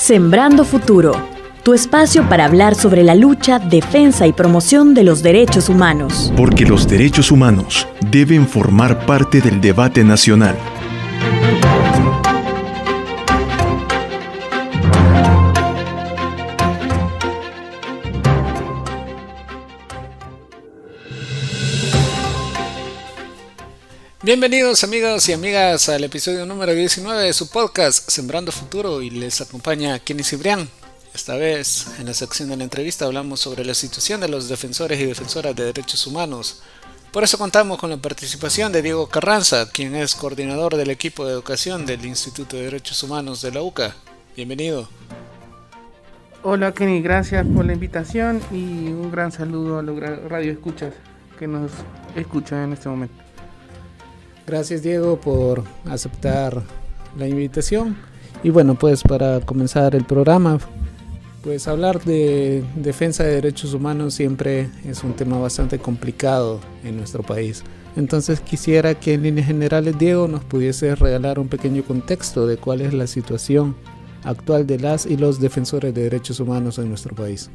Sembrando Futuro, tu espacio para hablar sobre la lucha, defensa y promoción de los derechos humanos. Porque los derechos humanos deben formar parte del debate nacional. Bienvenidos amigos y amigas al episodio número 19 de su podcast Sembrando Futuro, y les acompaña Kenny Cibrián. Esta vez en la sección de la entrevista hablamos sobre la situación de los defensores y defensoras de derechos humanos. Por eso contamos con la participación de Diego Carranza, quien es coordinador del equipo de educación del Instituto de Derechos Humanos de la UCA. Bienvenido. Hola Kenny, gracias por la invitación y un gran saludo a los radio escuchas que nos escuchan en este momento. Gracias Diego por aceptar la invitación. Y bueno, pues para comenzar el programa, pues hablar de defensa de derechos humanos siempre es un tema bastante complicado en nuestro país. Entonces quisiera que en líneas generales, Diego, nos pudiese regalar un pequeño contexto de cuál es la situación actual de las y los defensores de derechos humanos en nuestro país.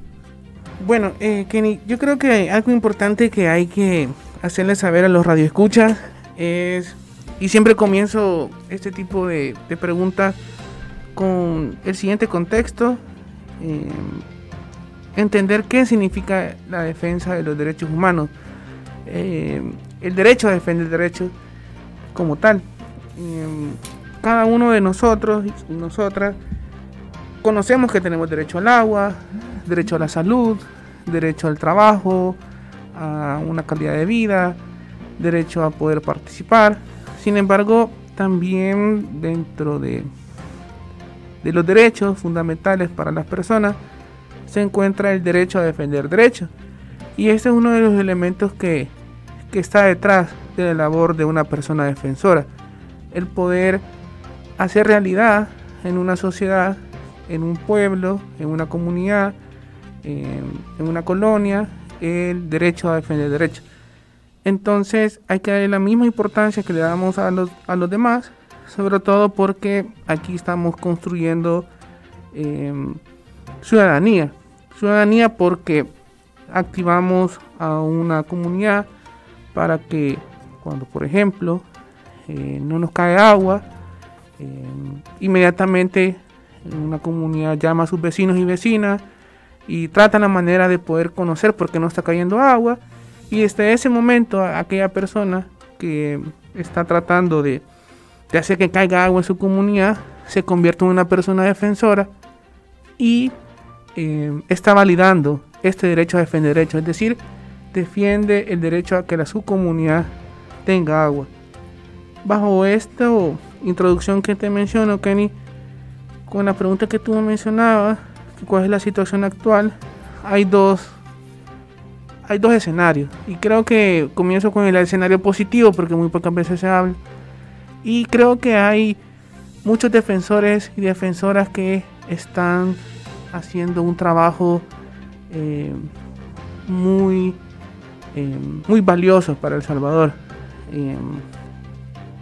Bueno, Kenny, yo creo que algo importante que hay que hacerle saber a los radioescuchas es, y siempre comienzo este tipo de preguntas con el siguiente contexto: entender qué significa la defensa de los derechos humanos, el derecho a defender derechos como tal. Cada uno de nosotros y nosotras conocemos que tenemos derecho al agua, derecho a la salud, derecho al trabajo, a una calidad de vida, derecho a poder participar. Sin embargo, también dentro de los derechos fundamentales para las personas se encuentra el derecho a defender derechos, y este es uno de los elementos que está detrás de la labor de una persona defensora: el poder hacer realidad en una sociedad, en un pueblo, en una comunidad, en una colonia, el derecho a defender derechos. Entonces hay que darle la misma importancia que le damos a los demás, sobre todo porque aquí estamos construyendo ciudadanía porque activamos a una comunidad para que cuando, por ejemplo, no nos cae agua, inmediatamente una comunidad llama a sus vecinos y vecinas y tratan la manera de poder conocer por qué no está cayendo agua. Y desde ese momento, aquella persona que está tratando de hacer que caiga agua en su comunidad se convierte en una persona defensora y está validando este derecho a defender derechos, es decir, defiende el derecho a que su comunidad tenga agua. Bajo esta introducción que te menciono, Kenny, con la pregunta que tú me mencionabas, ¿cuál es la situación actual? Hay dos escenarios, y creo que comienzo con el escenario positivo porque muy pocas veces se habla, y creo que hay muchos defensores y defensoras que están haciendo un trabajo muy valioso para El Salvador.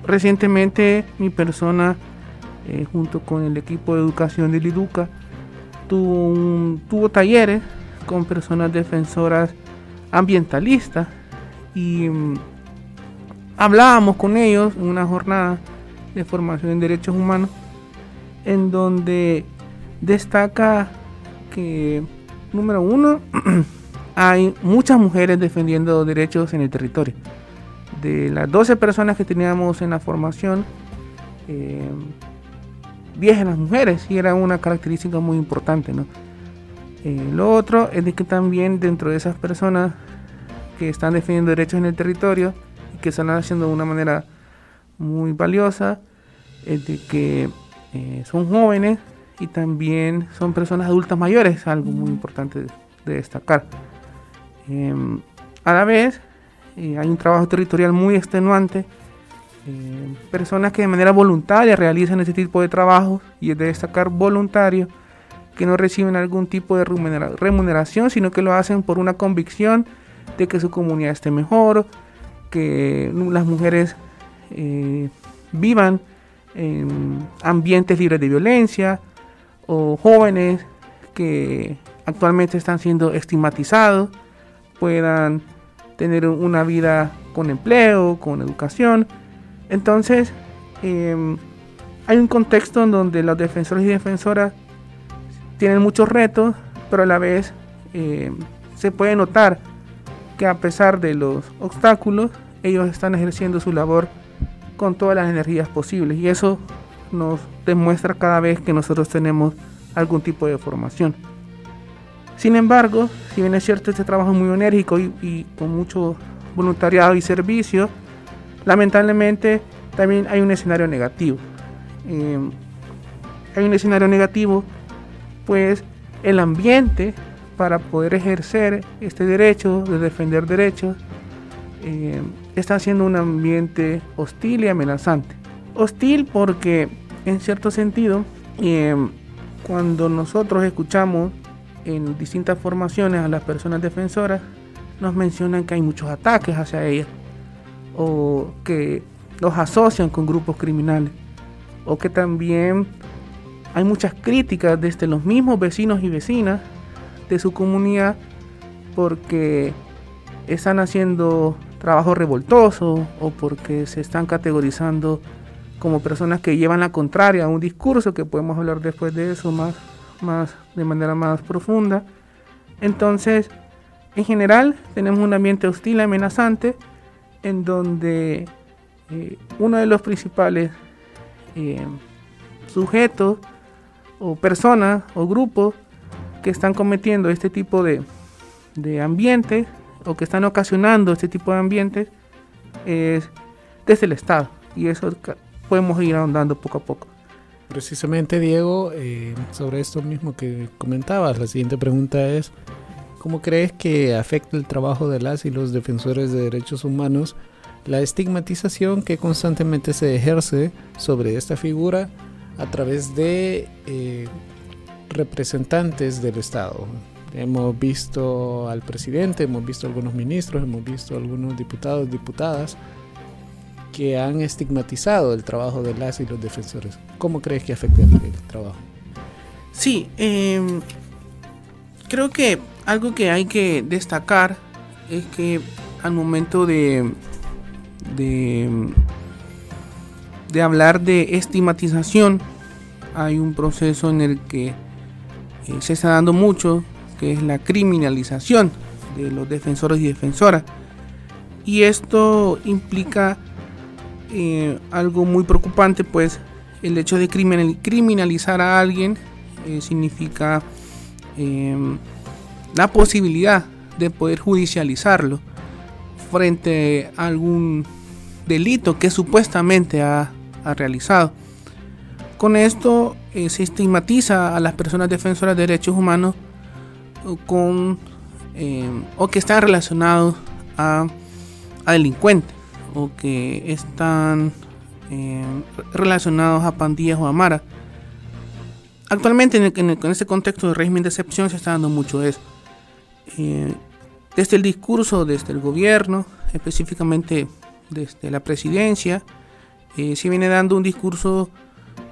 Recientemente mi persona, junto con el equipo de educación del IDUCA, tuvo talleres con personas defensoras ambientalistas, y hablábamos con ellos en una jornada de formación en derechos humanos, en donde destaca que, número uno, hay muchas mujeres defendiendo derechos en el territorio. De las 12 personas que teníamos en la formación, 10 eran mujeres, y era una característica muy importante, ¿no? Lo otro es de que también dentro de esas personas que están defendiendo derechos en el territorio y que están haciendo de una manera muy valiosa, es de que son jóvenes y también son personas adultas mayores, algo muy importante de destacar. A la vez hay un trabajo territorial muy extenuante, personas que de manera voluntaria realizan este tipo de trabajos, y es de destacar voluntarios que no reciben algún tipo de remuneración, sino que lo hacen por una convicción de que su comunidad esté mejor, que las mujeres vivan en ambientes libres de violencia, o jóvenes que actualmente están siendo estigmatizados puedan tener una vida con empleo, con educación. Entonces, hay un contexto en donde los defensores y defensoras tienen muchos retos, pero a la vez se puede notar que a pesar de los obstáculos, ellos están ejerciendo su labor con todas las energías posibles, y eso nos demuestra cada vez que nosotros tenemos algún tipo de formación. Sin embargo, si bien es cierto, este trabajo es muy enérgico y con mucho voluntariado y servicio, lamentablemente también hay un escenario negativo. Hay un escenario negativo, pues el ambiente para poder ejercer este derecho de defender derechos está siendo un ambiente hostil y amenazante. Hostil porque, en cierto sentido, cuando nosotros escuchamos en distintas formaciones a las personas defensoras, nos mencionan que hay muchos ataques hacia ellas, o que los asocian con grupos criminales, o que también hay muchas críticas desde los mismos vecinos y vecinas de su comunidad porque están haciendo trabajo revoltoso o porque se están categorizando como personas que llevan la contraria a un discurso, que podemos hablar después de eso más de manera más profunda. Entonces, en general, tenemos un ambiente hostil y amenazante en donde uno de los principales sujetos o personas o grupos que están cometiendo este tipo de ambientes o que están ocasionando este tipo de ambientes es desde el Estado, y eso podemos ir ahondando poco a poco. Precisamente, Diego, sobre esto mismo que comentabas, la siguiente pregunta es: ¿cómo crees que afecta el trabajo de las y los defensores de derechos humanos la estigmatización que constantemente se ejerce sobre esta figura a través de representantes del Estado? Hemos visto al presidente, hemos visto algunos ministros, hemos visto algunos diputados, diputadas que han estigmatizado el trabajo de las y los defensores. ¿Cómo crees que afecta el trabajo? Sí, creo que algo que hay que destacar es que al momento de hablar de estigmatización, hay un proceso en el que se está dando mucho, que es la criminalización de los defensores y defensoras, y esto implica algo muy preocupante, pues el hecho de criminalizar a alguien significa la posibilidad de poder judicializarlo frente a algún delito que supuestamente ha realizado. Con esto se estigmatiza a las personas defensoras de derechos humanos o que están relacionados a delincuentes, o que están relacionados a pandillas o a maras. Actualmente en este contexto de régimen de excepción se está dando mucho eso. Desde el discurso, desde el gobierno, específicamente desde la presidencia, se viene dando un discurso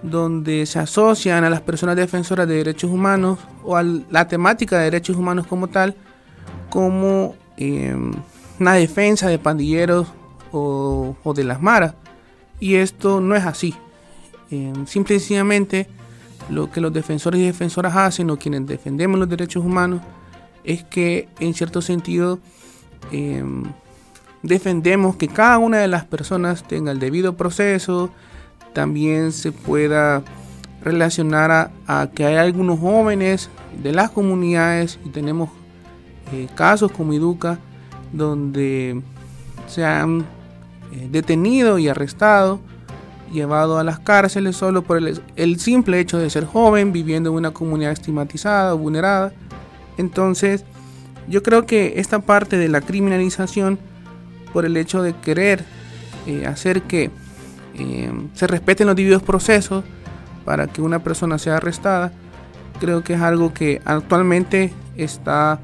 donde se asocian a las personas defensoras de derechos humanos o a la temática de derechos humanos como tal, como una defensa de pandilleros o de las maras, y esto no es así. Simple y sencillamente, lo que los defensores y defensoras hacen, o quienes defendemos los derechos humanos, es que en cierto sentido defendemos que cada una de las personas tenga el debido proceso. También se pueda relacionar a que hay algunos jóvenes de las comunidades, y tenemos casos como Iduca, donde se han detenido y arrestado, llevado a las cárceles solo por el simple hecho de ser joven, viviendo en una comunidad estigmatizada o vulnerada. Entonces, yo creo que esta parte de la criminalización, por el hecho de querer hacer que se respeten los debidos procesos para que una persona sea arrestada, creo que es algo que actualmente está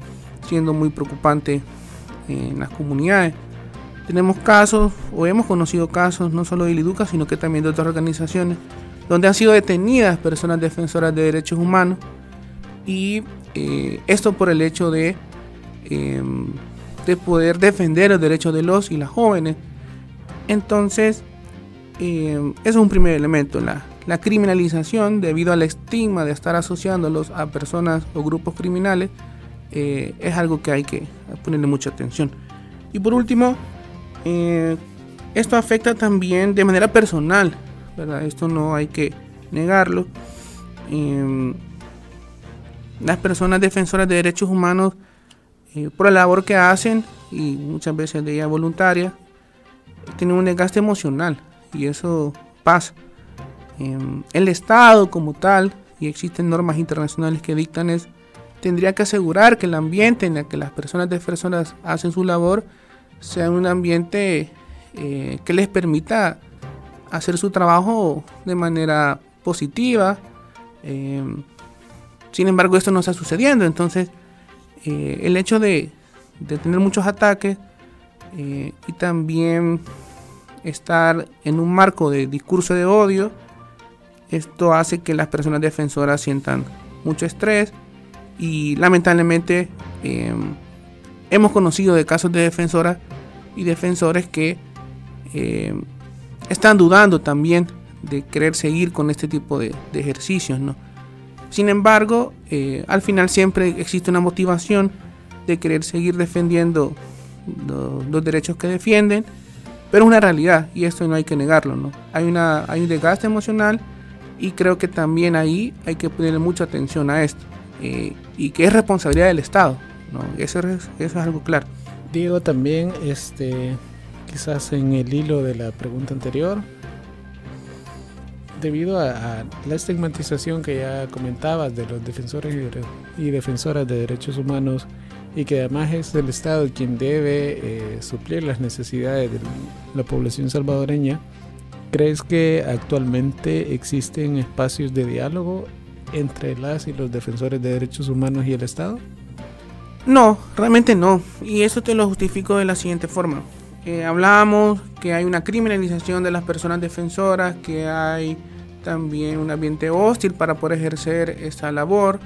siendo muy preocupante en las comunidades. Tenemos casos, o hemos conocido casos, no solo de Iduca, sino que también de otras organizaciones, donde han sido detenidas personas defensoras de derechos humanos, y esto por el hecho de poder defender los derechos de los y las jóvenes. Entonces, eso es un primer elemento, la criminalización debido al estigma de estar asociándolos a personas o grupos criminales. Es algo que hay que ponerle mucha atención. Y por último, esto afecta también de manera personal, ¿verdad? Esto no hay que negarlo. Las personas defensoras de derechos humanos, por la labor que hacen, y muchas veces de ella voluntaria, tienen un desgaste emocional, y eso pasa. El Estado como tal, y existen normas internacionales que dictan eso, tendría que asegurar que el ambiente en el que las personas defensoras hacen su labor sea un ambiente que les permita hacer su trabajo de manera positiva. Sin embargo, esto no está sucediendo. Entonces, el hecho de tener muchos ataques y también estar en un marco de discurso de odio, esto hace que las personas defensoras sientan mucho estrés, y lamentablemente hemos conocido de casos de defensoras y defensores que están dudando también de querer seguir con este tipo de ejercicios, ¿no? Sin embargo, al final siempre existe una motivación de querer seguir defendiendo los derechos que defienden, pero es una realidad, y esto no hay que negarlo, ¿no? Hay un desgaste emocional, y creo que también ahí hay que ponerle mucha atención a esto, y que es responsabilidad del Estado, ¿no? Eso es algo claro. Diego, también quizás en el hilo de la pregunta anterior, debido a la estigmatización que ya comentabas de los defensores y defensoras de derechos humanos, y que además es el Estado quien debe suplir las necesidades de la población salvadoreña, ¿crees que actualmente existen espacios de diálogo entre las y los defensores de derechos humanos y el Estado? No, realmente no, y eso te lo justifico de la siguiente forma. Hablábamos que hay una criminalización de las personas defensoras, que hay también un ambiente hostil para poder ejercer esta labor,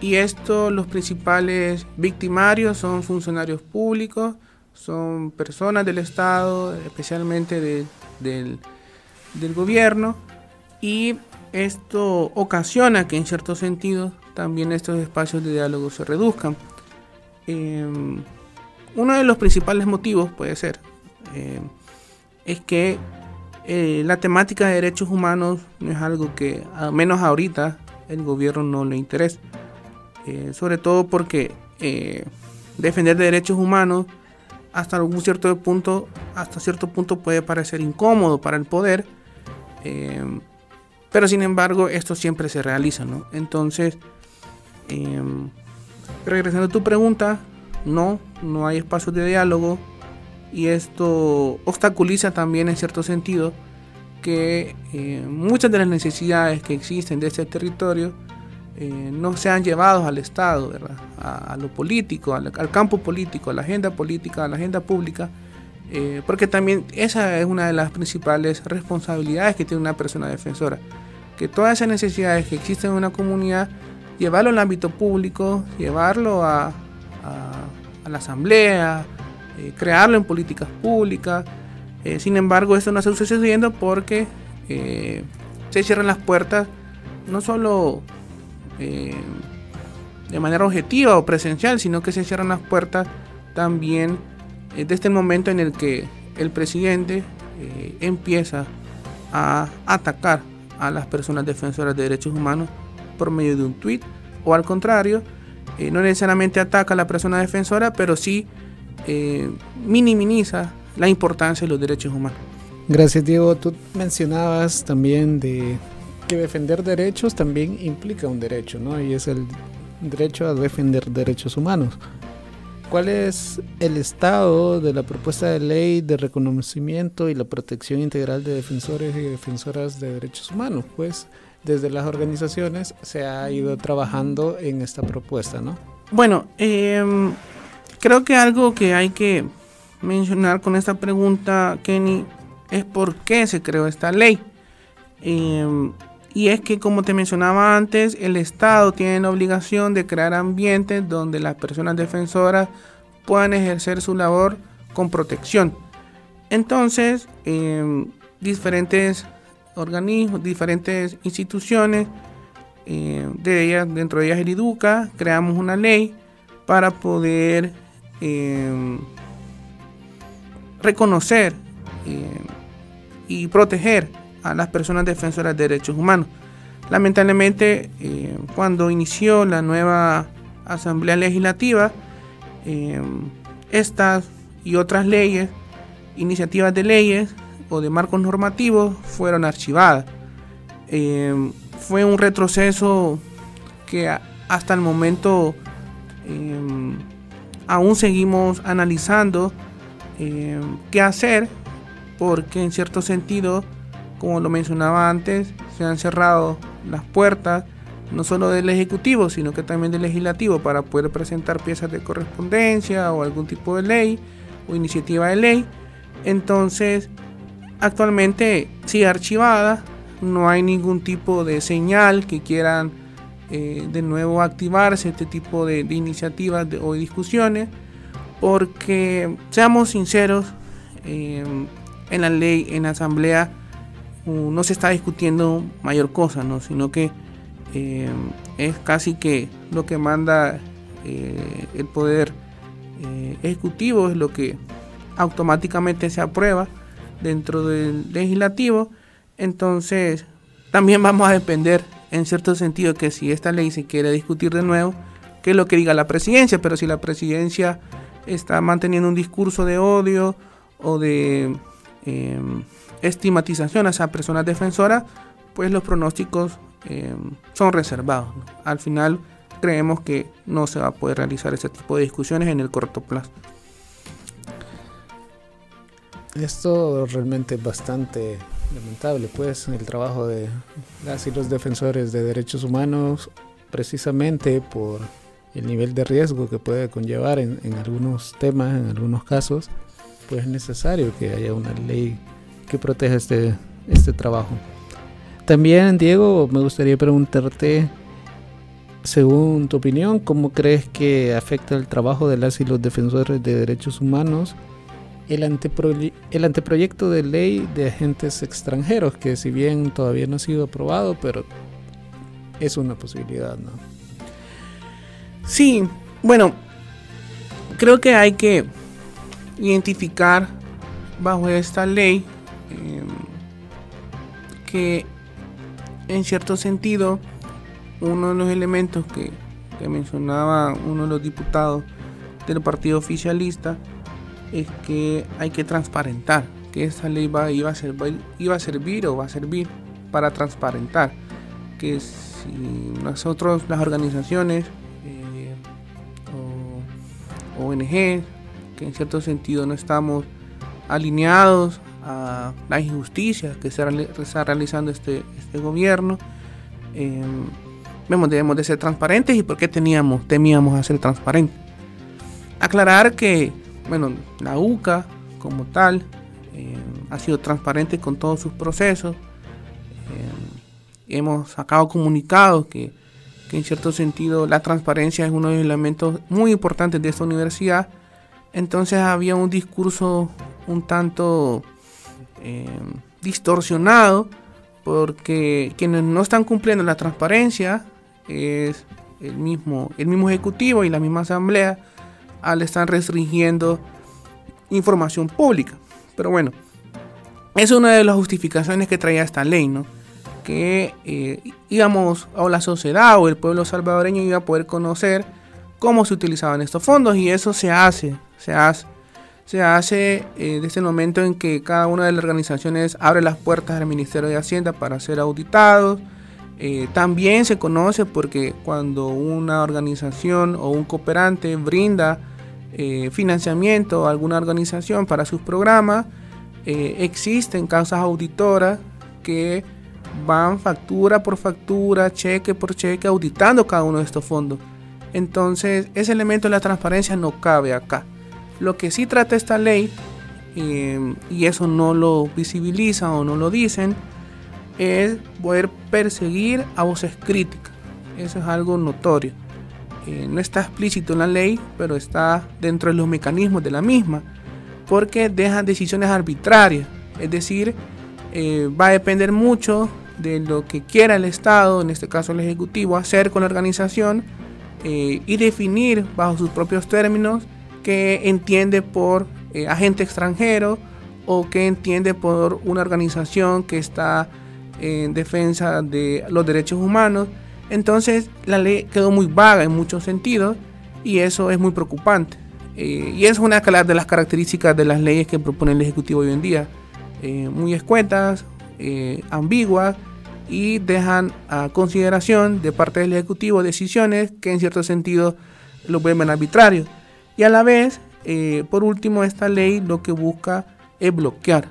y esto, los principales victimarios son funcionarios públicos, son personas del Estado, especialmente del gobierno, y esto ocasiona que en cierto sentido también estos espacios de diálogo se reduzcan. Uno de los principales motivos puede ser es que la temática de derechos humanos no es algo que, al menos ahorita, el gobierno no le interesa, sobre todo porque defender derechos humanos hasta cierto punto puede parecer incómodo para el poder, pero sin embargo esto siempre se realiza, ¿no? Entonces, regresando a tu pregunta, no hay espacios de diálogo, y esto obstaculiza también en cierto sentido que muchas de las necesidades que existen de este territorio no sean llevados al Estado, ¿verdad? A lo político, al campo político, a la agenda política, a la agenda pública, porque también esa es una de las principales responsabilidades que tiene una persona defensora, que todas esas necesidades que existen en una comunidad, llevarlo al ámbito público, llevarlo a la asamblea, crearlo en políticas públicas. Sin embargo, esto no está sucediendo porque se cierran las puertas, no solo de manera objetiva o presencial, sino que se cierran las puertas también desde el momento en el que el presidente empieza a atacar a las personas defensoras de derechos humanos por medio de un tuit, o al contrario, no necesariamente ataca a la persona defensora, pero sí minimiza la importancia de los derechos humanos. Gracias, Diego. Tú mencionabas también de que defender derechos también implica un derecho, ¿no? Y es el derecho a defender derechos humanos. ¿Cuál es el estado de la propuesta de ley de reconocimiento y la protección integral de defensores y defensoras de derechos humanos? Pues desde las organizaciones se ha ido trabajando en esta propuesta, ¿no? Bueno, creo que algo que hay que mencionar con esta pregunta, Kenny, es por qué se creó esta ley. Y es que, como te mencionaba antes, el Estado tiene la obligación de crear ambientes donde las personas defensoras puedan ejercer su labor con protección. Entonces, diferentes organismos, diferentes instituciones, dentro de ellas el IDUCA, creamos una ley para poder reconocer y proteger a las personas defensoras de derechos humanos. Lamentablemente, cuando inició la nueva Asamblea Legislativa, estas y otras leyes, iniciativas de leyes o de marcos normativos fueron archivadas. Fue un retroceso que hasta el momento aún seguimos analizando qué hacer, porque en cierto sentido, como lo mencionaba antes, se han cerrado las puertas no solo del Ejecutivo, sino que también del Legislativo, para poder presentar piezas de correspondencia o algún tipo de ley o iniciativa de ley. Entonces, actualmente sigue archivada, no hay ningún tipo de señal que quieran de nuevo activarse este tipo de iniciativas o discusiones, porque, seamos sinceros, en la ley, en la Asamblea, no se está discutiendo mayor cosa, ¿no? Sino que es casi que lo que manda el poder ejecutivo, es lo que automáticamente se aprueba dentro del legislativo. Entonces también vamos a depender en cierto sentido que si esta ley se quiere discutir de nuevo, que es lo que diga la presidencia. Pero si la presidencia está manteniendo un discurso de odio o de estigmatización a esas personas defensoras, pues los pronósticos son reservados, ¿no? Al final creemos que no se va a poder realizar ese tipo de discusiones en el corto plazo. Esto realmente es bastante lamentable, pues, el trabajo de las y los defensores de derechos humanos, precisamente por el nivel de riesgo que puede conllevar en algunos temas, en algunos casos, pues es necesario que haya una ley que proteja este trabajo. También, Diego, me gustaría preguntarte, según tu opinión, ¿cómo crees que afecta el trabajo de las y los defensores de derechos humanos el anteproyecto de ley de agentes extranjeros, que si bien todavía no ha sido aprobado, pero es una posibilidad, ¿no? Sí, bueno, creo que hay que identificar bajo esta ley que en cierto sentido uno de los elementos que mencionaba uno de los diputados del partido oficialista es que hay que transparentar, que esa ley iba a servir para transparentar, que si nosotros, las organizaciones o ONG, que en cierto sentido no estamos alineados a la injusticia que está realizando este gobierno, debemos de ser transparentes. ¿Y por qué temíamos a ser transparentes? Aclarar que, bueno, la UCA como tal ha sido transparente con todos sus procesos. Hemos sacado comunicados que en cierto sentido la transparencia es uno de los elementos muy importantes de esta universidad. Entonces había un discurso un tanto distorsionado, porque quienes no están cumpliendo la transparencia es el mismo ejecutivo y la misma asamblea, al estar restringiendo información pública. Pero bueno, es una de las justificaciones que traía esta ley, ¿no? Que o la sociedad o el pueblo salvadoreño iba a poder conocer cómo se utilizaban estos fondos, y eso se hace desde el momento en que cada una de las organizaciones abre las puertas al Ministerio de Hacienda para ser auditados. También se conoce porque cuando una organización o un cooperante brinda financiamiento a alguna organización para sus programas, existen causas auditoras que van factura por factura, cheque por cheque, auditando cada uno de estos fondos. Entonces, ese elemento de la transparencia no cabe acá. Lo que sí trata esta ley, y eso no lo visibiliza o no lo dicen, es poder perseguir a voces críticas. Eso es algo notorio. No está explícito en la ley, pero está dentro de los mecanismos de la misma, porque dejan decisiones arbitrarias. Es decir, va a depender mucho de lo que quiera el Estado, en este caso el Ejecutivo, hacer con la organización y definir bajo sus propios términos qué entiende por agente extranjero o qué entiende por una organización que está en defensa de los derechos humanos. Entonces la ley quedó muy vaga en muchos sentidos y eso es muy preocupante. Y es una de las características de las leyes que propone el Ejecutivo hoy en día. Muy escuetas, ambiguas, y dejan a consideración de parte del Ejecutivo decisiones que en cierto sentido lo vuelven arbitrarios. Y a la vez, por último, esta ley lo que busca es bloquear.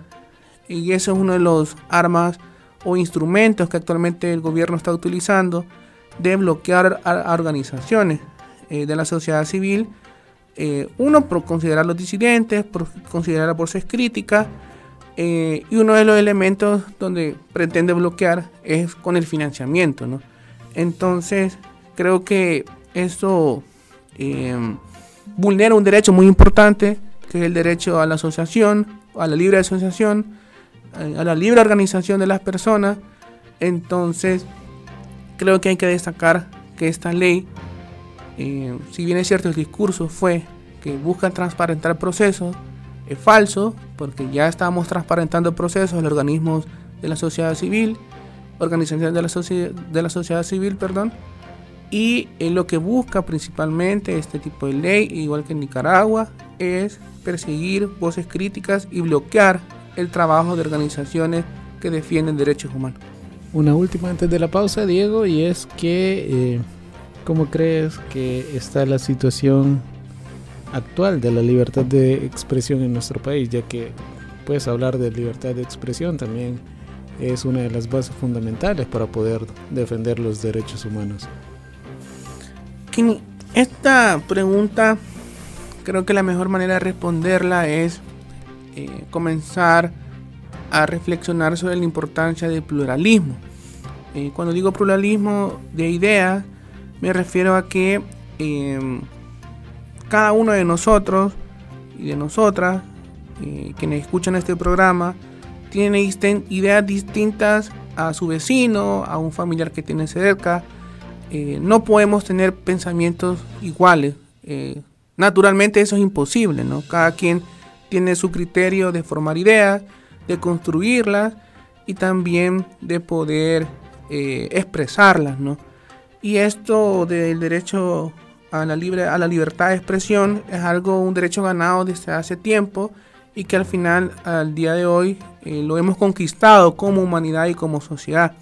Y eso es uno de los armas o instrumentos que actualmente el gobierno está utilizando, de bloquear a organizaciones de la sociedad civil. Uno, por considerar los disidentes, por considerar las voces críticas, y uno de los elementos donde pretende bloquear es con el financiamiento, ¿no? Entonces creo que esto vulnera un derecho muy importante, que es el derecho a la asociación, a la libre asociación, a la libre organización de las personas. Entonces creo que hay que destacar que esta ley, si bien es cierto el discurso fue que busca transparentar procesos, es falso, porque ya estamos transparentando procesos en los organismos de la sociedad civil, organizaciones de la sociedad civil, y lo que busca principalmente este tipo de ley, igual que en Nicaragua, es perseguir voces críticas y bloquear el trabajo de organizaciones que defienden derechos humanos. Una última antes de la pausa, Diego, y es que ¿cómo crees que está la situación actual de la libertad de expresión en nuestro país? Ya que puedes hablar de libertad de expresión, también es una de las bases fundamentales para poder defender los derechos humanos. Esta pregunta, creo que la mejor manera de responderla es comenzar a reflexionar sobre la importancia del pluralismo. Cuando digo pluralismo de ideas, me refiero a que cada uno de nosotros y de nosotras, quienes escuchan este programa, tiene ideas distintas a su vecino, a un familiar que tiene cerca. No podemos tener pensamientos iguales. Naturalmente eso es imposible, ¿no? Cada quien tiene su criterio de formar ideas, de construirlas y también de poder expresarlas, ¿no? Y esto del derecho a la libertad de expresión es un derecho ganado desde hace tiempo y que al final, al día de hoy, lo hemos conquistado como humanidad y como sociedad.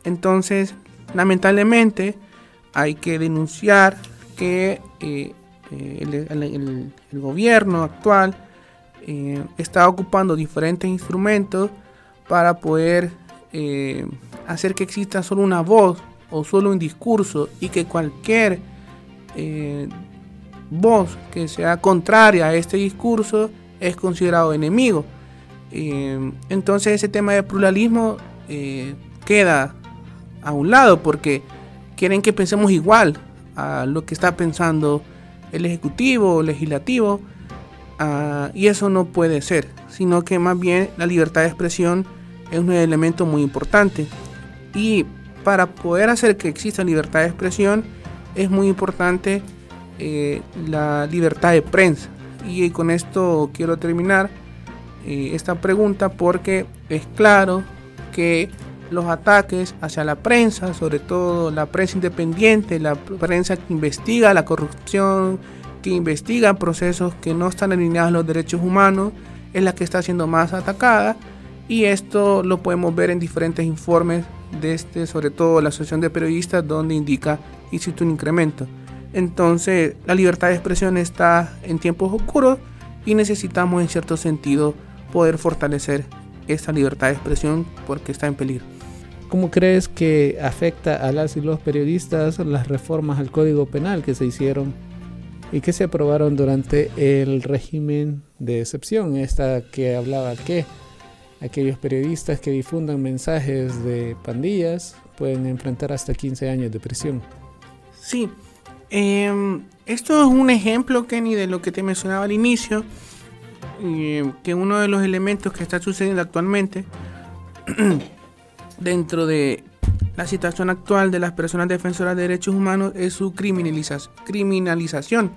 Entonces, lamentablemente, hay que denunciar que el gobierno actual está ocupando diferentes instrumentos para poder hacer que exista solo una voz o solo un discurso, y que cualquier voz que sea contraria a este discurso es considerado enemigo. Entonces ese tema de pluralismo queda a un lado, porque quieren que pensemos igual a lo que está pensando el ejecutivo o legislativo, y eso no puede ser, sino que más bien la libertad de expresión es un elemento muy importante. Y para poder hacer que exista libertad de expresión es muy importante la libertad de prensa. Y con esto quiero terminar esta pregunta, porque es claro que los ataques hacia la prensa, sobre todo la prensa independiente, la prensa que investiga la corrupción, que investiga procesos que no están alineados a los derechos humanos, es la que está siendo más atacada. Y esto lo podemos ver en diferentes informes sobre todo la Asociación de Periodistas, donde existe un incremento. Entonces la libertad de expresión está en tiempos oscuros y necesitamos en cierto sentido poder fortalecer esta libertad de expresión, porque está en peligro. ¿Cómo crees que afecta a las y los periodistas las reformas al Código Penal que se hicieron y que se aprobaron durante el régimen de excepción? Esta que hablaba que aquellos periodistas que difundan mensajes de pandillas pueden enfrentar hasta 15 años de prisión. Sí, esto es un ejemplo, Kenny, de lo que te mencionaba al inicio, que uno de los elementos que está sucediendo actualmente dentro de la situación actual de las personas defensoras de derechos humanos es su criminalización.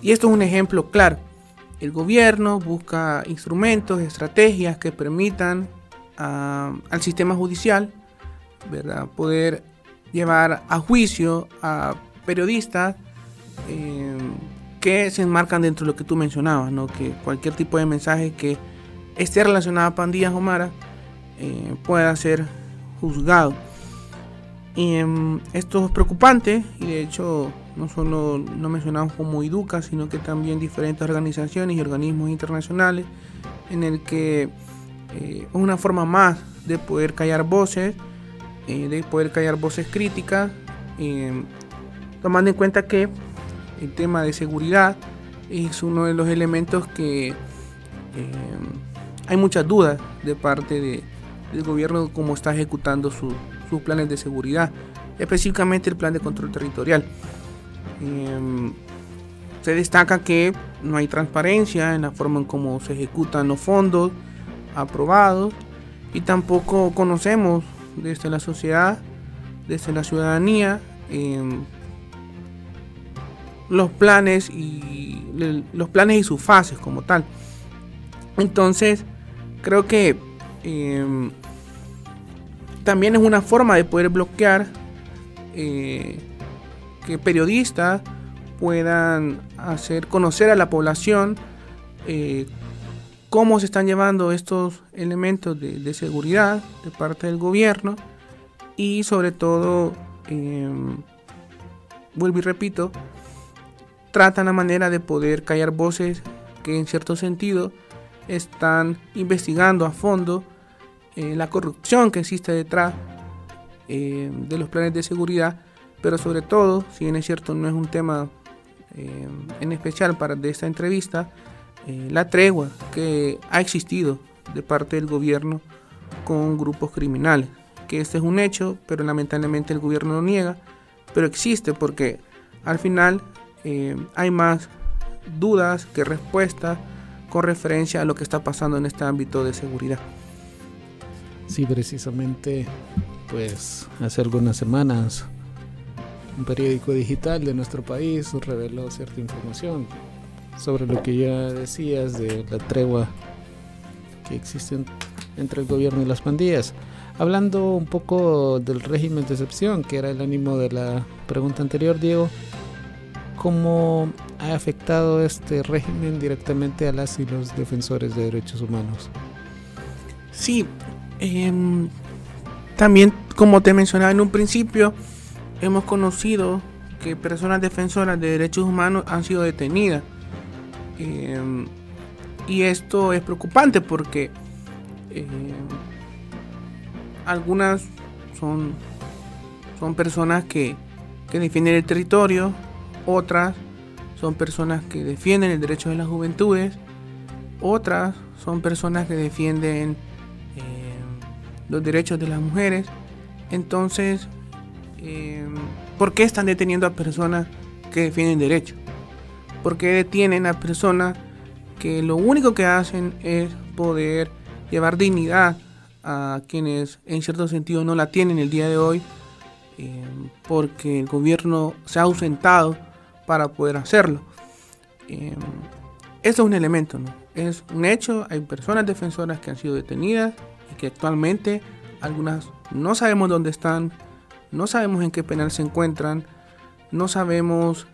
Y esto es un ejemplo claro. El gobierno busca instrumentos, estrategias que permitan al sistema judicial, ¿verdad?, poder llevar a juicio a periodistas que se enmarcan dentro de lo que tú mencionabas, ¿no? Que cualquier tipo de mensaje que esté relacionado a pandillas o maras pueda ser juzgado. Esto es preocupante, y de hecho no solo no mencionamos como IDUCA, sino que también diferentes organizaciones y organismos internacionales, en el que es una forma más de poder callar voces, críticas, tomando en cuenta que el tema de seguridad es uno de los elementos que hay muchas dudas de parte del gobierno cómo está ejecutando sus planes de seguridad, específicamente el plan de control territorial. Se destaca que no hay transparencia en la forma en cómo se ejecutan los fondos aprobados, y tampoco conocemos desde la sociedad, desde la ciudadanía, los planes y sus fases como tal. Entonces creo que también es una forma de poder bloquear que periodistas puedan hacer conocer a la población cómo se están llevando estos elementos de seguridad de parte del gobierno, y sobre todo, vuelvo y repito, tratan la manera de poder callar voces que en cierto sentido están investigando a fondo la corrupción que existe detrás de los planes de seguridad, pero sobre todo, si bien es cierto no es un tema en especial de esta entrevista, la tregua que ha existido de parte del gobierno con grupos criminales, que este es un hecho, pero lamentablemente el gobierno lo niega, pero existe porque al final hay más dudas que respuestas con referencia a lo que está pasando en este ámbito de seguridad. Sí, precisamente, pues hace algunas semanas un periódico digital de nuestro país reveló cierta información sobre lo que ya decías de la tregua que existe entre el gobierno y las pandillas. Hablando un poco del régimen de excepción, que era el ánimo de la pregunta anterior, Diego, ¿cómo ha afectado este régimen directamente a las y los defensores de derechos humanos? Sí, también, como te mencionaba en un principio, hemos conocido que personas defensoras de derechos humanos han sido detenidas. Y esto es preocupante porque algunas son personas que defienden el territorio, otras son personas que defienden el derecho de las juventudes, otras son personas que defienden los derechos de las mujeres. Entonces, ¿por qué están deteniendo a personas que defienden derechos? ¿Por qué detienen a personas que lo único que hacen es poder llevar dignidad a quienes en cierto sentido no la tienen el día de hoy? Porque el gobierno se ha ausentado para poder hacerlo. Eso es un elemento, ¿no? Es un hecho. Hay personas defensoras que han sido detenidas y que actualmente algunas no sabemos dónde están, no sabemos en qué penal se encuentran, no sabemos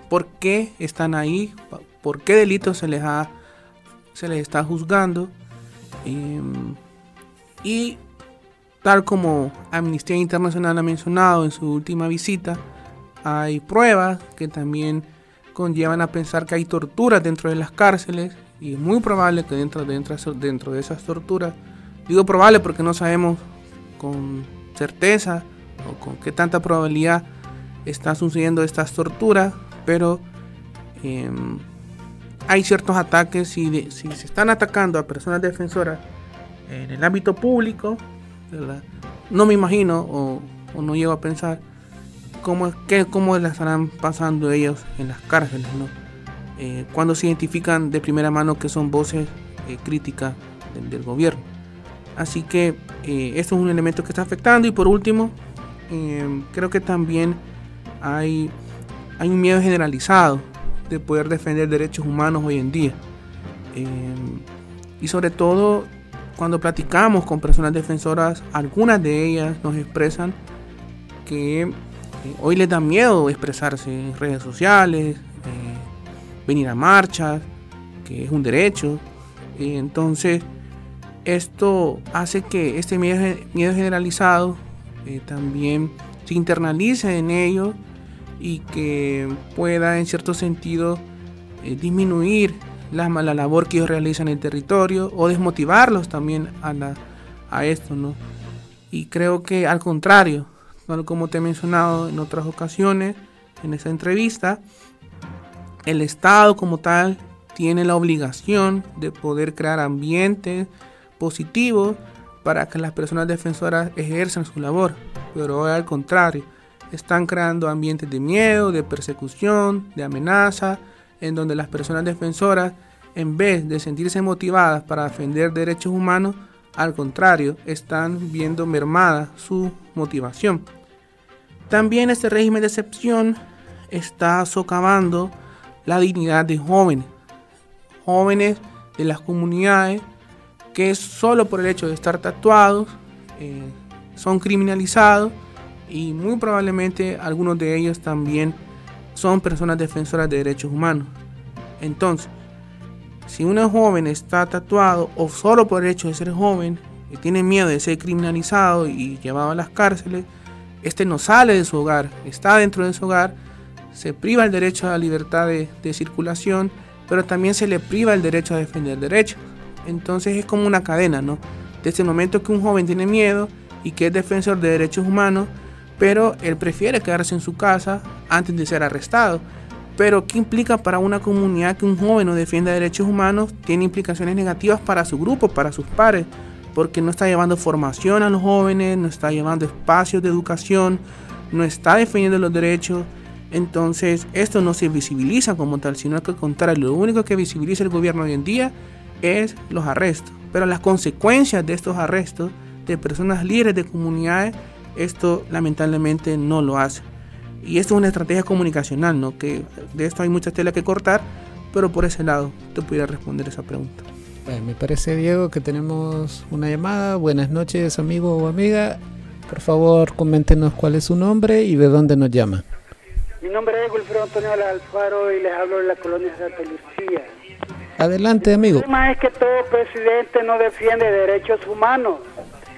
por qué están ahí, por qué delitos se les está juzgando, y tal como Amnistía Internacional ha mencionado en su última visita, hay pruebas que también conllevan a pensar que hay torturas dentro de las cárceles, y es muy probable que dentro de esas torturas, digo probable porque no sabemos con certeza o con qué tanta probabilidad están sucediendo estas torturas, pero hay ciertos ataques, si se están atacando a personas defensoras en el ámbito público, ¿verdad? No me imagino o no llego a pensar cómo la estarán pasando ellos en las cárceles, ¿no? Cuando se identifican de primera mano que son voces críticas del gobierno. Así que esto es un elemento que está afectando. Y por último, creo que también hay un miedo generalizado de poder defender derechos humanos hoy en día. Y sobre todo cuando platicamos con personas defensoras, algunas de ellas nos expresan que hoy les da miedo expresarse en redes sociales, venir a marchas, que es un derecho. Entonces esto hace que este miedo generalizado también se internalice en ellos y que pueda en cierto sentido disminuir la labor que ellos realizan en el territorio o desmotivarlos también a esto, ¿no? Y creo que al contrario, como te he mencionado en otras ocasiones en esta entrevista, el Estado como tal tiene la obligación de poder crear ambientes positivos para que las personas defensoras ejerzan su labor, pero hoy al contrario, están creando ambientes de miedo, de persecución, de amenaza, en donde las personas defensoras, en vez de sentirse motivadas para defender derechos humanos, al contrario, están viendo mermada su motivación. También este régimen de excepción está socavando la dignidad de jóvenes de las comunidades que solo por el hecho de estar tatuados son criminalizados, y muy probablemente algunos de ellos también son personas defensoras de derechos humanos. Entonces, si un joven está tatuado o solo por el hecho de ser joven y tiene miedo de ser criminalizado y llevado a las cárceles, no sale de su hogar, está dentro de su hogar, se priva el derecho a la libertad de circulación, pero también se le priva el derecho a defender derechos. Entonces es como una cadena, ¿no? Desde el momento que un joven tiene miedo y que es defensor de derechos humanos, pero él prefiere quedarse en su casa antes de ser arrestado. Pero ¿qué implica para una comunidad que un joven no defienda derechos humanos? Tiene implicaciones negativas para su grupo, para sus pares, porque no está llevando formación a los jóvenes, no está llevando espacios de educación, no está defendiendo los derechos. Entonces esto no se visibiliza como tal, sino que al contrario, lo único que visibiliza el gobierno hoy en día es los arrestos. Pero las consecuencias de estos arrestos de personas líderes de comunidades, esto lamentablemente no lo hace. Y esto es una estrategia comunicacional, ¿no? Que de esto hay mucha tela que cortar, pero por ese lado te pudiera responder esa pregunta. Me parece, Diego, que tenemos una llamada. Buenas noches, amigo o amiga. Por favor, coméntenos cuál es su nombre y de dónde nos llama. Mi nombre es Wilfredo Antonio Alfaro y les hablo de la colonia Santa Lucía. Adelante, amigo. El problema es que todo presidente no defiende derechos humanos.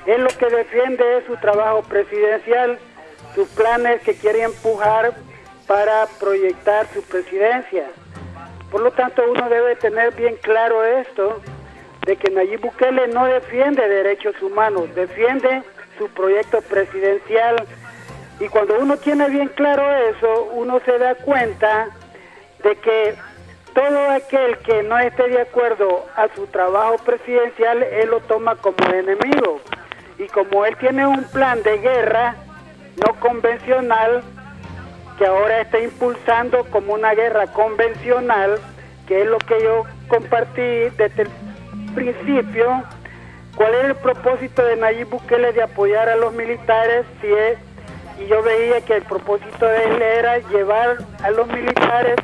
Él lo que defiende es su trabajo presidencial, sus planes que quiere empujar para proyectar su presidencia. Por lo tanto, uno debe tener bien claro esto, de que Nayib Bukele no defiende derechos humanos, defiende su proyecto presidencial. Y cuando uno tiene bien claro eso, uno se da cuenta de que todo aquel que no esté de acuerdo a su trabajo presidencial, él lo toma como enemigo. Y como él tiene un plan de guerra no convencional, que ahora está impulsando como una guerra convencional, que es lo que yo compartí desde el principio. ¿Cuál era el propósito de Nayib Bukele de apoyar a los militares? Y yo veía que el propósito de él era llevar a los militares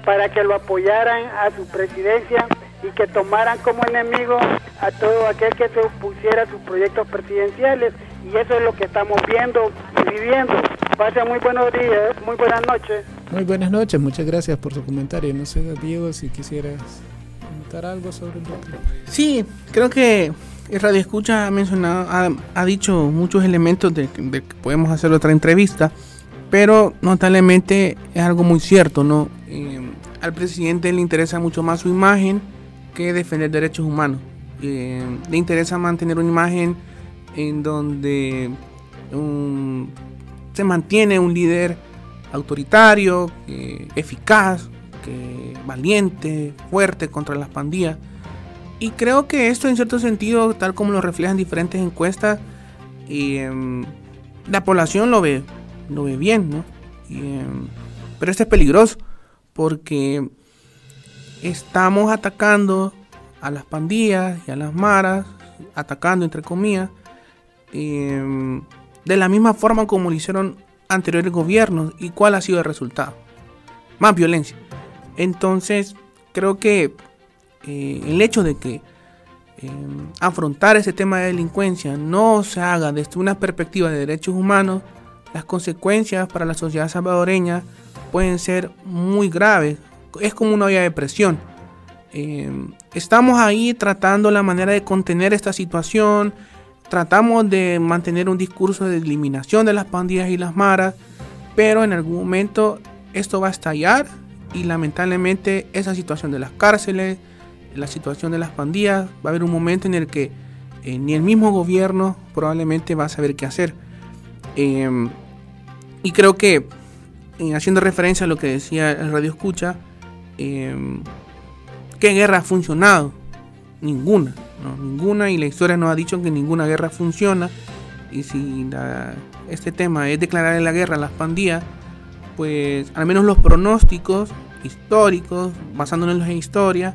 para que lo apoyaran a su presidencia y que tomaran como enemigo a todo aquel que se opusiera a sus proyectos presidenciales. Y eso es lo que estamos viendo y viviendo. Pasen muy buenos días, muy buenas noches. Muy buenas noches, muchas gracias por su comentario. No sé, Diego, si quisieras comentar algo sobre el tema. Sí, creo que el Radio Escucha ha dicho muchos elementos de que podemos hacer otra entrevista, pero notablemente es algo muy cierto, ¿no? Al presidente le interesa mucho más su imagen que defender derechos humanos. Le interesa mantener una imagen en donde se mantiene un líder autoritario, eficaz, valiente, fuerte contra las pandillas. Y creo que esto, en cierto sentido, tal como lo reflejan diferentes encuestas, la población lo ve bien, ¿no? Pero esto es peligroso porque estamos atacando a las pandillas y a las maras, atacando entre comillas, de la misma forma como lo hicieron anteriores gobiernos. ¿Y cuál ha sido el resultado? Más violencia. Entonces creo que el hecho de que afrontar ese tema de delincuencia no se haga desde una perspectiva de derechos humanos, las consecuencias para la sociedad salvadoreña pueden ser muy graves. Es como una olla de presión. Estamos ahí tratando la manera de contener esta situación, tratamos de mantener un discurso de eliminación de las pandillas y las maras, pero en algún momento esto va a estallar y lamentablemente esa situación de las cárceles, la situación de las pandillas, va a haber un momento en el que ni el mismo gobierno probablemente va a saber qué hacer. Y creo que, haciendo referencia a lo que decía el Radio Escucha, ¿qué guerra ha funcionado? Ninguna, ¿no? Ninguna, y la historia nos ha dicho que ninguna guerra funciona. Y si este tema es declarar la guerra a las pandillas, pues al menos los pronósticos históricos, basándonos en la historia,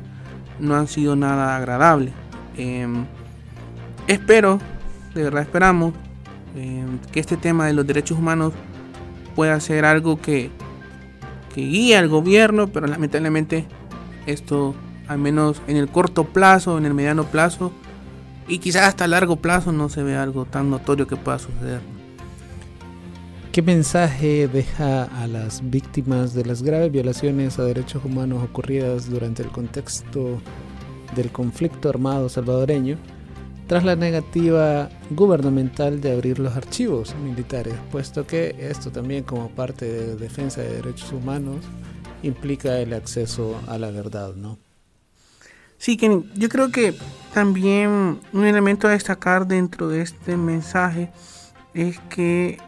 no han sido nada agradables. Espero, de verdad esperamos, que este tema de los derechos humanos pueda ser algo que guíe al gobierno, pero lamentablemente esto, al menos en el corto plazo, en el mediano plazo y quizás hasta a largo plazo, no se ve algo tan notorio que pueda suceder. ¿Qué mensaje deja a las víctimas de las graves violaciones a derechos humanos ocurridas durante el contexto del conflicto armado salvadoreño tras la negativa gubernamental de abrir los archivos militares, puesto que esto también, como parte de defensa de derechos humanos, implica el acceso a la verdad, ¿no? Sí, que yo creo que también un elemento a destacar dentro de este mensaje es que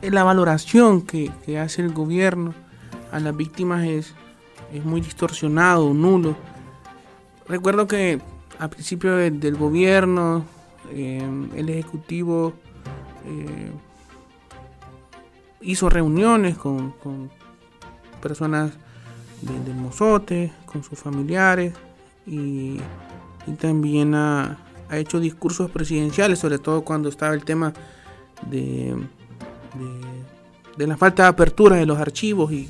la valoración que hace el gobierno a las víctimas es muy distorsionado, nulo. Recuerdo que al principio del gobierno, el Ejecutivo hizo reuniones con personas del Mozote, con sus familiares, y también ha hecho discursos presidenciales, sobre todo cuando estaba el tema de la falta de apertura de los archivos, y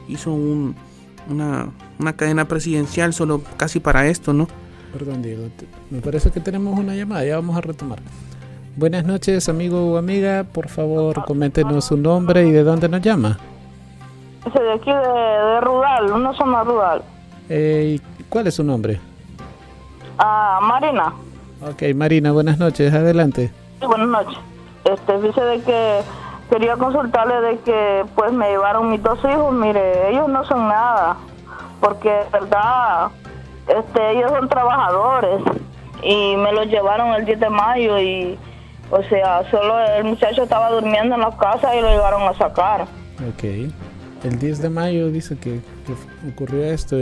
hizo una cadena presidencial solo casi para esto, ¿no? Perdón, Diego, me parece que tenemos una llamada, ya vamos a retomar. Buenas noches, amigo o amiga, por favor coméntenos su nombre y de dónde nos llama. Soy de aquí de Rudal, una zona rural. ¿Cuál es su nombre? Marina. Ok, Marina, buenas noches, adelante. Sí, buenas noches. Dice de que quería consultarle de que pues me llevaron mis 2 hijos. Mire, ellos no son nada, porque de verdad ellos son trabajadores y me los llevaron el 10 de mayo y, o sea, solo el muchacho estaba durmiendo en la casa y lo llegaron a sacar. Ok, el 10 de mayo dice que ocurrió esto.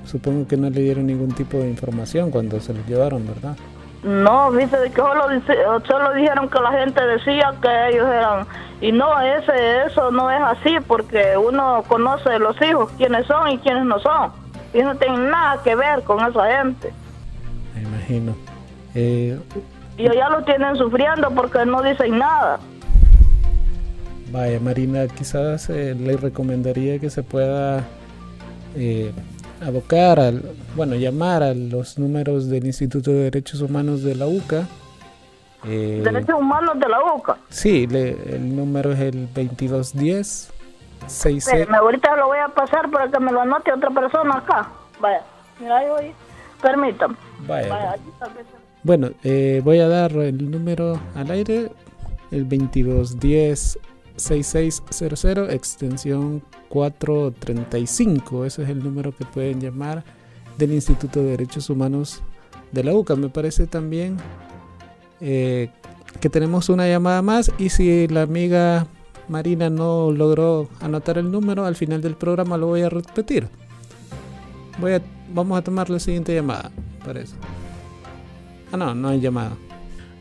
Supongo que no le dieron ningún tipo de información cuando se los llevaron, ¿verdad? No, dice de que solo dijeron que la gente decía que ellos eran, y no, eso no es así, porque uno conoce los hijos, quiénes son y quiénes no son, y no tienen nada que ver con esa gente. Me imagino. Y ya lo tienen sufriendo porque no dicen nada. Vaya, Marina, quizás le recomendaría que se pueda abocar llamar a los números del Instituto de Derechos Humanos de la UCA. ¿Derechos Humanos de la UCA? Sí, el número es el 2210 ahorita lo voy a pasar para que me lo anote otra persona acá. Vaya, mira ahí, permítame. Vaya. Bueno, voy a dar el número al aire, el 2210 6600, extensión 435. Ese es el número que pueden llamar del Instituto de Derechos Humanos de la UCA. Me parece también que tenemos una llamada más, y si la amiga Marina no logró anotar el número, al final del programa lo voy a repetir. Vamos a tomar la siguiente llamada, parece. No hay llamada.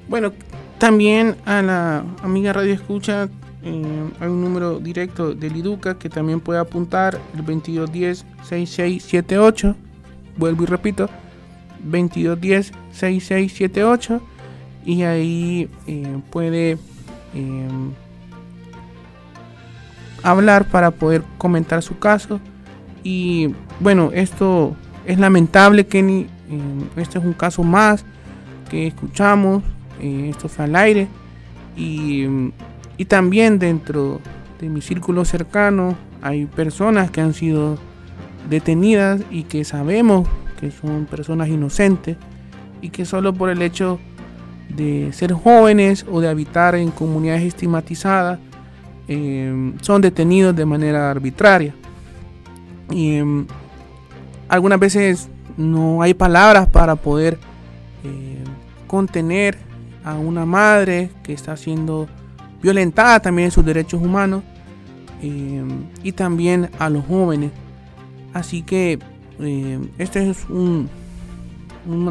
Bueno, también a la amiga Radio Escucha hay un número directo del IDUCA que también puede apuntar, el 2210-6678. Vuelvo y repito, 2210-6678. Y ahí puede hablar para poder comentar su caso. Y bueno, esto es lamentable, Kenny. Este es un caso más que escuchamos. Esto fue al aire. Y también dentro de mi círculo cercano hay personas que han sido detenidas y que sabemos que son personas inocentes y que solo por el hecho de ser jóvenes o de habitar en comunidades estigmatizadas son detenidos de manera arbitraria. Y algunas veces no hay palabras para poder contener a una madre que está siendo violentada también en sus derechos humanos, y también a los jóvenes. Así que este es un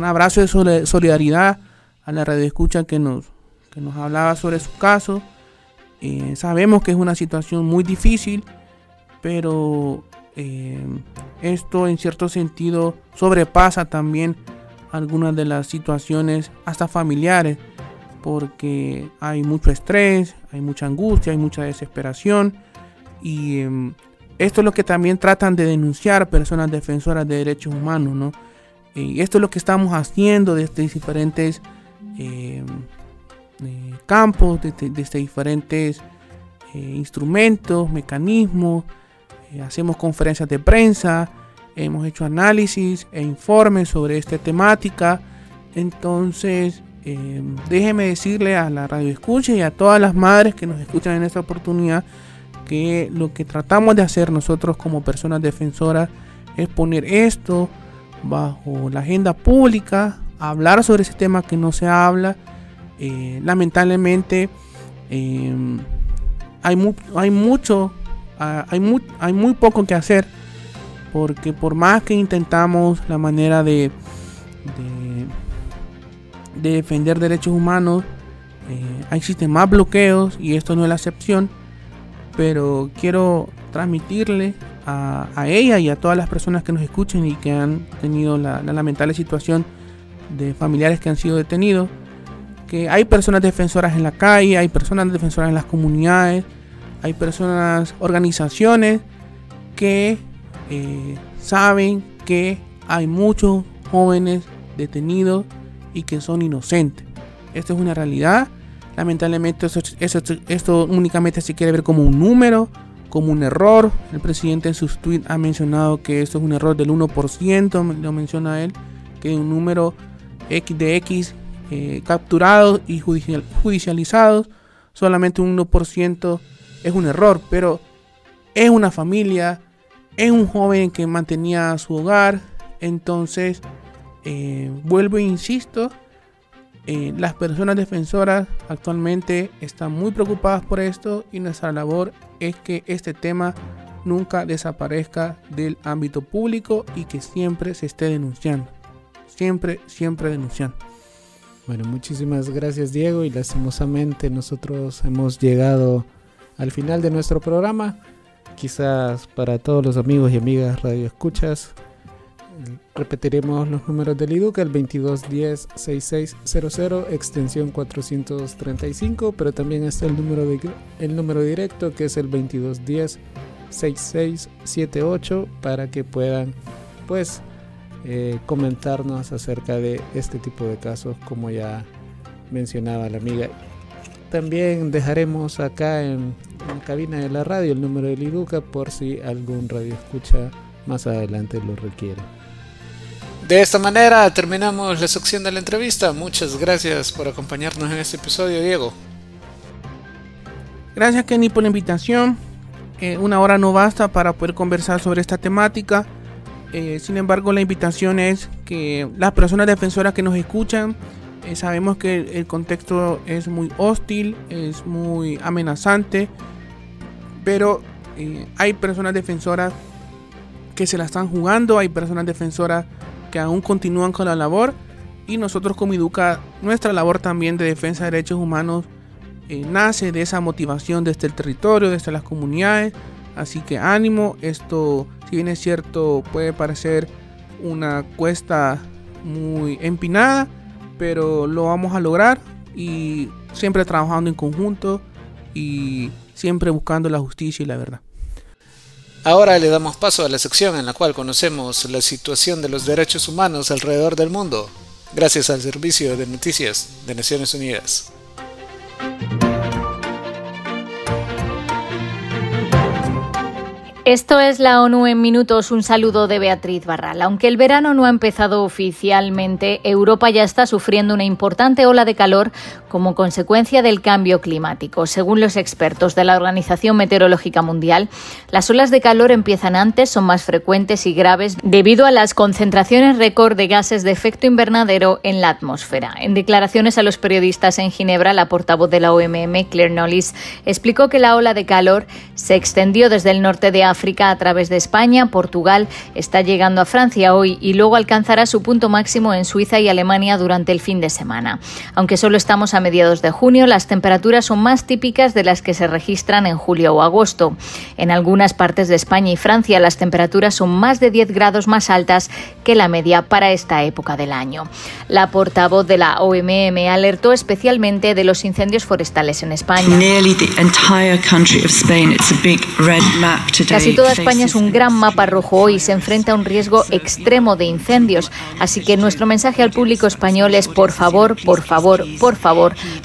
abrazo de solidaridad a la radio escucha que nos hablaba sobre su caso. Sabemos que es una situación muy difícil, pero esto en cierto sentido sobrepasa también algunas de las situaciones hasta familiares, porque hay mucho estrés, hay mucha angustia, hay mucha desesperación, y esto es lo que también tratan de denunciar personas defensoras de derechos humanos, ¿no? Y esto es lo que estamos haciendo desde diferentes campos, desde diferentes instrumentos, mecanismos. Hacemos conferencias de prensa, hemos hecho análisis e informes sobre esta temática. Entonces, déjeme decirle a la radio escucha y a todas las madres que nos escuchan en esta oportunidad que lo que tratamos de hacer nosotros como personas defensoras es poner esto bajo la agenda pública, hablar sobre ese tema que no se habla. Lamentablemente hay muy poco que hacer, porque por más que intentamos la manera de defender derechos humanos, existen más bloqueos, y esto no es la excepción. Pero quiero transmitirle a ella y a todas las personas que nos escuchen y que han tenido la lamentable situación de familiares que han sido detenidos, que hay personas defensoras en la calle, hay personas defensoras en las comunidades, hay personas, organizaciones que saben que hay muchos jóvenes detenidos y que son inocentes. Esto es una realidad. Lamentablemente esto únicamente se quiere ver como un número, como un error. El presidente en sus tweets ha mencionado que esto es un error del 1%, lo menciona él, que un número X capturados y judicializados, solamente un 1% es un error, pero es una familia, es un joven que mantenía su hogar. Entonces, vuelvo e insisto, las personas defensoras actualmente están muy preocupadas por esto, y nuestra labor es que este tema nunca desaparezca del ámbito público y que siempre se esté denunciando, siempre denunciando. Bueno, muchísimas gracias, Diego, y lastimosamente nosotros hemos llegado al final de nuestro programa. Quizás para todos los amigos y amigas radioescuchas, repetiremos los números del IDUCA, el 2210-6600, extensión 435, pero también está el número directo, que es el 2210-6678, para que puedan comentarnos acerca de este tipo de casos, como ya mencionaba la amiga. También dejaremos acá en la cabina de la radio el número del IDUCA por si algún radio escucha más adelante lo requiere. De esta manera terminamos la sección de la entrevista. Muchas gracias por acompañarnos en este episodio, Diego. Gracias, Kenny, por la invitación. Una hora no basta para poder conversar sobre esta temática. Sin embargo, la invitación es que las personas defensoras que nos escuchan, sabemos que el contexto es muy hostil, es muy amenazante, pero hay personas defensoras que se la están jugando, hay personas defensoras que aún continúan con la labor, y nosotros como IDUCA, nuestra labor también de defensa de derechos humanos nace de esa motivación desde el territorio, desde las comunidades. Así que ánimo, esto, si bien es cierto, puede parecer una cuesta muy empinada, pero lo vamos a lograr, y siempre trabajando en conjunto y siempre buscando la justicia y la verdad. Ahora le damos paso a la sección en la cual conocemos la situación de los derechos humanos alrededor del mundo, gracias al Servicio de Noticias de Naciones Unidas. Esto es la ONU en minutos. Un saludo de Beatriz Barral. Aunque el verano no ha empezado oficialmente, Europa ya está sufriendo una importante ola de calor como consecuencia del cambio climático. Según los expertos de la Organización Meteorológica Mundial, las olas de calor empiezan antes, son más frecuentes y graves debido a las concentraciones récord de gases de efecto invernadero en la atmósfera. En declaraciones a los periodistas en Ginebra, la portavoz de la OMM, Claire Knowles, explicó que la ola de calor se extendió desde el norte de África a través de España, Portugal, está llegando a Francia hoy y luego alcanzará su punto máximo en Suiza y Alemania durante el fin de semana. Aunque solo estamos a mediados de junio, las temperaturas son más típicas de las que se registran en julio o agosto. En algunas partes de España y Francia las temperaturas son más de 10 grados más altas que la media para esta época del año. La portavoz de la OMM alertó especialmente de los incendios forestales en España. Casi toda España es un gran mapa rojo y se enfrenta a un riesgo extremo de incendios. Así que nuestro mensaje al público español es por favor,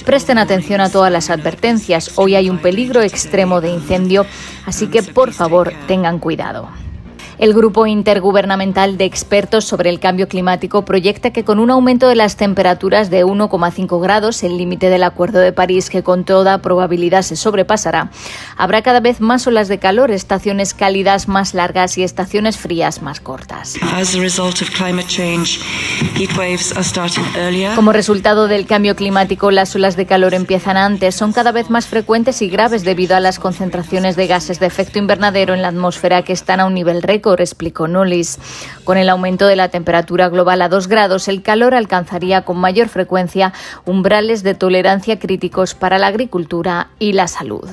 presten atención a todas las advertencias. Hoy hay un peligro extremo de incendio, así que por favor tengan cuidado. El Grupo Intergubernamental de Expertos sobre el Cambio Climático proyecta que con un aumento de las temperaturas de 1,5 grados, el límite del Acuerdo de París que con toda probabilidad se sobrepasará, habrá cada vez más olas de calor, estaciones cálidas más largas y estaciones frías más cortas. Como resultado del cambio climático, las olas de calor empiezan antes, son cada vez más frecuentes y graves debido a las concentraciones de gases de efecto invernadero en la atmósfera que están a un nivel récord, explicó Knowles. Con el aumento de la temperatura global a 2 grados, el calor alcanzaría con mayor frecuencia umbrales de tolerancia críticos para la agricultura y la salud.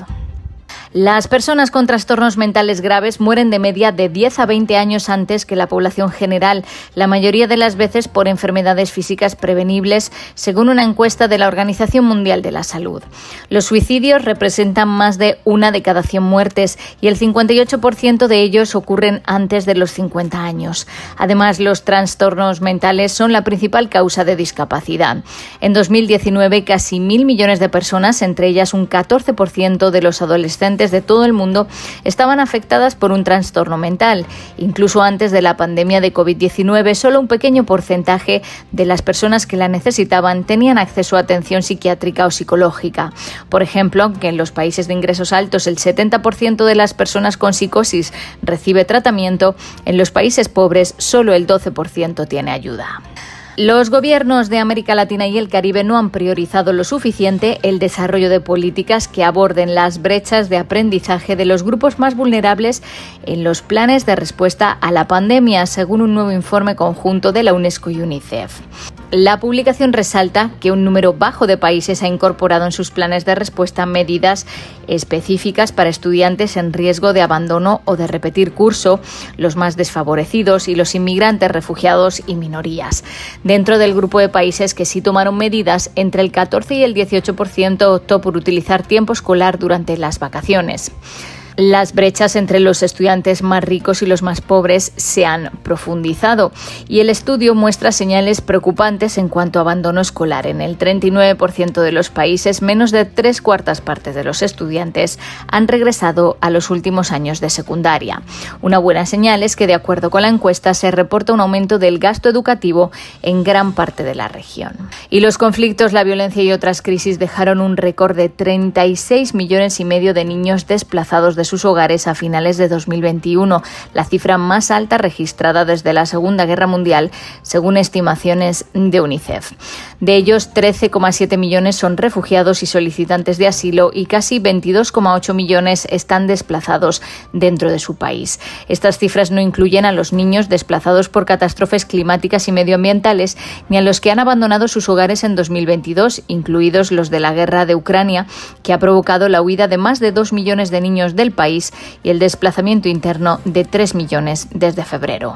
Las personas con trastornos mentales graves mueren de media de 10 a 20 años antes que la población general, la mayoría de las veces por enfermedades físicas prevenibles, según una encuesta de la Organización Mundial de la Salud. Los suicidios representan más de 1 de cada 100 muertes y el 58% de ellos ocurren antes de los 50 años. Además, los trastornos mentales son la principal causa de discapacidad. En 2019, casi 1.000 millones de personas, entre ellas un 14% de los adolescentes de todo el mundo, estaban afectadas por un trastorno mental. Incluso antes de la pandemia de COVID-19, solo un pequeño porcentaje de las personas que la necesitaban tenían acceso a atención psiquiátrica o psicológica. Por ejemplo, aunque en los países de ingresos altos el 70% de las personas con psicosis recibe tratamiento, en los países pobres solo el 12% tiene ayuda. Los gobiernos de América Latina y el Caribe no han priorizado lo suficiente el desarrollo de políticas que aborden las brechas de aprendizaje de los grupos más vulnerables en los planes de respuesta a la pandemia, según un nuevo informe conjunto de la UNESCO y UNICEF. La publicación resalta que un número bajo de países ha incorporado en sus planes de respuesta medidas específicas para estudiantes en riesgo de abandono o de repetir curso, los más desfavorecidos y los inmigrantes, refugiados y minorías. Dentro del grupo de países que sí tomaron medidas, entre el 14 y el 18% optó por utilizar tiempo escolar durante las vacaciones. Las brechas entre los estudiantes más ricos y los más pobres se han profundizado y el estudio muestra señales preocupantes en cuanto a abandono escolar. En el 39% de los países, menos de 3/4 partes de los estudiantes han regresado a los últimos años de secundaria. Una buena señal es que, de acuerdo con la encuesta, se reporta un aumento del gasto educativo en gran parte de la región. Y los conflictos, la violencia y otras crisis dejaron un récord de 36,5 millones de niños desplazados de de sus hogares a finales de 2021, la cifra más alta registrada desde la Segunda Guerra Mundial, según estimaciones de UNICEF. De ellos, 13,7 millones son refugiados y solicitantes de asilo y casi 22,8 millones están desplazados dentro de su país. Estas cifras no incluyen a los niños desplazados por catástrofes climáticas y medioambientales ni a los que han abandonado sus hogares en 2022, incluidos los de la guerra de Ucrania, que ha provocado la huida de más de 2 millones de niños del país y el desplazamiento interno de 3 millones desde febrero.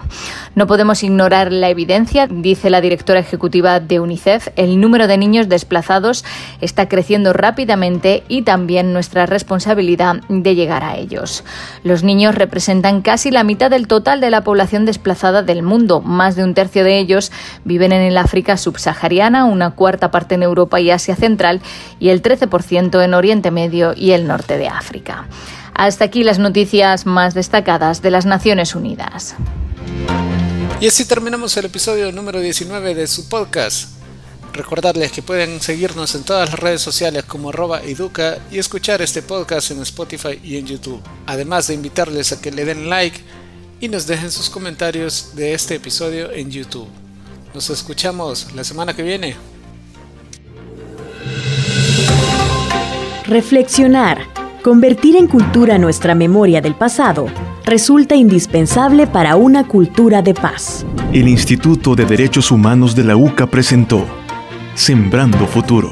No podemos ignorar la evidencia, dice la directora ejecutiva de UNICEF. El número de niños desplazados está creciendo rápidamente y también nuestra responsabilidad de llegar a ellos. Los niños representan casi la mitad del total de la población desplazada del mundo. Más de un tercio de ellos viven en el África subsahariana, una cuarta parte en Europa y Asia Central y el 13% en Oriente Medio y el norte de África. Hasta aquí las noticias más destacadas de las Naciones Unidas. Y así terminamos el episodio número 19 de su podcast. Recordarles que pueden seguirnos en todas las redes sociales como @educa y escuchar este podcast en Spotify y en YouTube. Además de invitarles a que le den like y nos dejen sus comentarios de este episodio en YouTube. Nos escuchamos la semana que viene. Reflexionar, convertir en cultura nuestra memoria del pasado, resulta indispensable para una cultura de paz. El Instituto de Derechos Humanos de la UCA presentó Sembrando Futuro.